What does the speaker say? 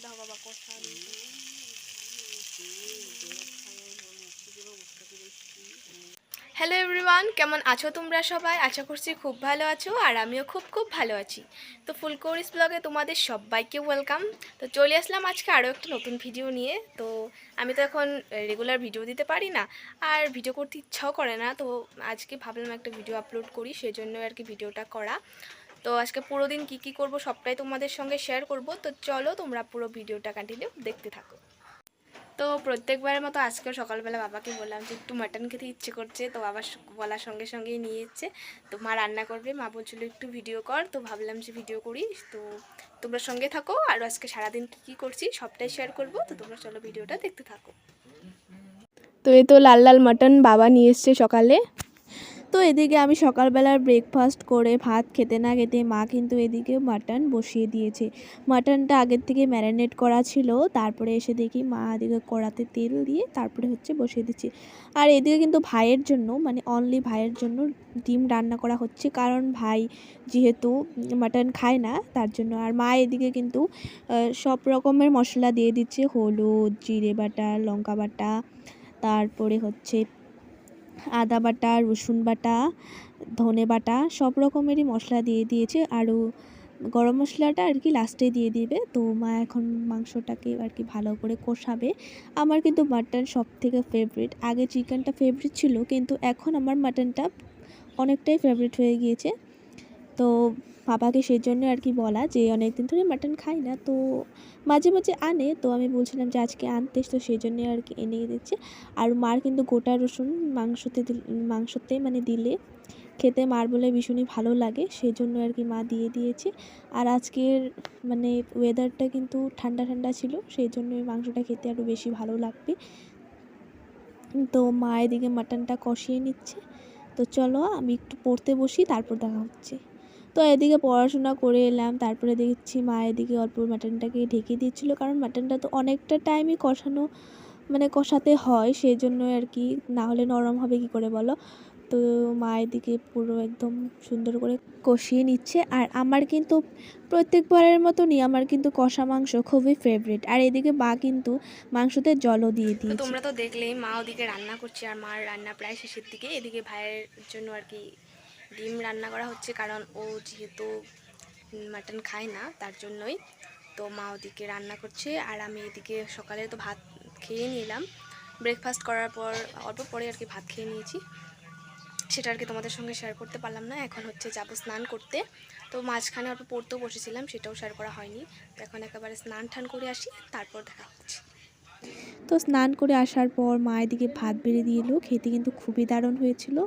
দাও বাবা কষা। হ্যালো এভরিওয়ান, কেমন আছো তোমরা সবাই? আশা করছি খুব ভালো আছো, আর আমিও খুব খুব ভালো আছি। তো ফুলকৌরিস ব্লগে তোমাদের সবাইকে ওয়েলকাম। তো চলে আসলাম আজকে আরও একটা নতুন ভিডিও নিয়ে। তো আমি তো এখন রেগুলার ভিডিও দিতে পারি না, আর ভিডিও করতে ইচ্ছাও করে না। তো আজকে ভাবলাম একটা ভিডিও আপলোড করি, সেই জন্য আর কি ভিডিওটা করা। তো আজকে পুরো দিন কী করব সবটাই তোমাদের সঙ্গে শেয়ার করব। তো চলো তোমরা পুরো ভিডিওটা কন্টিনিউ দেখতে থাকো। তো প্রত্যেকবারের মতো আজকেও সকালবেলা বাবাকে বললাম যে একটু মাটন খেতে ইচ্ছে করছে। তো বাবা বলার সঙ্গে সঙ্গেই নিয়ে এসছে। তো মা রান্না করবে, মা বলছিল একটু ভিডিও কর। তো ভাবলাম যে ভিডিও করি। তো তোমরা সঙ্গে থাকো, আর আজকে সারাদিন কী করছি সবটাই শেয়ার করব। তো তোমরা চলো ভিডিওটা দেখতে থাকো। তো এই তো লাল লাল মাটন বাবা নিয়ে এসছে সকালে। তো এদিকে আমি সকালবেলার ব্রেকফাস্ট করে ভাত খেতে না খেতে মা কিন্তু এদিকে মাটন বসিয়ে দিয়েছে। মাটনটা আগের থেকে ম্যারিনেট করা ছিল, তারপরে এসে দেখি মা এদিকে কড়াতে তেল দিয়ে তারপরে হচ্ছে বসিয়ে দিচ্ছে। আর এদিকে কিন্তু ভাইয়ের জন্য, মানে অনলি ভাইয়ের জন্য ডিম রান্না করা হচ্ছে, কারণ ভাই যেহেতু মাটন খায় না তার জন্য। আর মা এদিকে কিন্তু সব রকমের মশলা দিয়ে দিচ্ছে, হলুদ, জিরে বাটা, লঙ্কা বাটা, তারপরে হচ্ছে আদা বাটা, রসুন বাটা, ধনে বাটা, সব রকমেরই মশলা দিয়ে দিয়েছে। আরও গরম মশলাটা আর কি লাস্টে দিয়ে দিবে। তো মা এখন মাংসটাকে আর কি ভালো করে কষাবে। আমার কিন্তু মাটন সব থেকে ফেভারিট। আগে চিকেনটা ফেভারিট ছিল, কিন্তু এখন আমার মাটনটা অনেকটাই ফেভারিট হয়ে গিয়েছে। তো বাবাকে সেই জন্য আর কি বলা যে অনেক দিন ধরে মাটন খাই না, তো মাঝে মাঝে আনে। তো আমি বলছিলাম যে আজকে আনতে, তো সেই জন্যে আর কি এনে দিচ্ছে। আর মার কিন্তু গোটা রসুন মাংসতে মানে দিলে খেতে মার বলে ভীষণই ভালো লাগে, সেই জন্য আর কি মা দিয়ে দিয়েছে। আর আজকের মানে ওয়েদারটা কিন্তু ঠান্ডা ঠান্ডা ছিল, সেই জন্য মাংসটা খেতে আরও বেশি ভালো লাগবে। তো মা এদিকে মাটনটা কষিয়ে নিচ্ছে। তো চলো আমি একটু পড়তে বসি, তারপর দেখা হচ্ছে। তো এদিকে পড়াশোনা করে এলাম, তারপরে দেখছি মা এদিকে অল্প মাটনটাকে ঢেকে দিচ্ছিলো, কারণ মাটনটা তো অনেকটা টাইমই কষাতে হয়, সেই জন্য আর কি, না হলে নরম হবে কি করে বলো। তো মা এদিকে পুরো একদম সুন্দর করে কষিয়ে নিচ্ছে। আর আমার কিন্তু প্রত্যেকবারের মতনই আমার কিন্তু কষা মাংস খুবই ফেভারিট। আর এদিকে মা কিন্তু মাংসতে জলও দিয়ে দিয়েছে। তোমরা তো দেখলেই মা ওদিকে রান্না করছে, আর মার রান্না প্রায় শেষের দিকে। এদিকে ভাইয়ের জন্য আর কি ডিম রান্না করা হচ্ছে, কারণ ও যেহেতু মাটন খায় না তার জন্যই। তো মা ওদিকে রান্না করছে, আর আমি এদিকে সকালে তো ভাত খেয়ে নিলাম। ব্রেকফাস্ট করার পর অল্প পরে আর কি ভাত খেয়ে নিয়েছি, সেটা আর কি তোমাদের সঙ্গে শেয়ার করতে পারলাম না। এখন হচ্ছে যাবো স্নান করতে। তো মাঝখানে অল্প পড়তেও বসেছিলাম, সেটাও শেয়ার করা হয়নি। তো এখন একেবারে স্নান টান করে আসি, তারপর দেখা হচ্ছে। তো স্নান করে আসার পর মা এদিকে ভাত বেড়ে দিয়ে এলো, খেতে কিন্তু খুবই দারুণ হয়েছিল।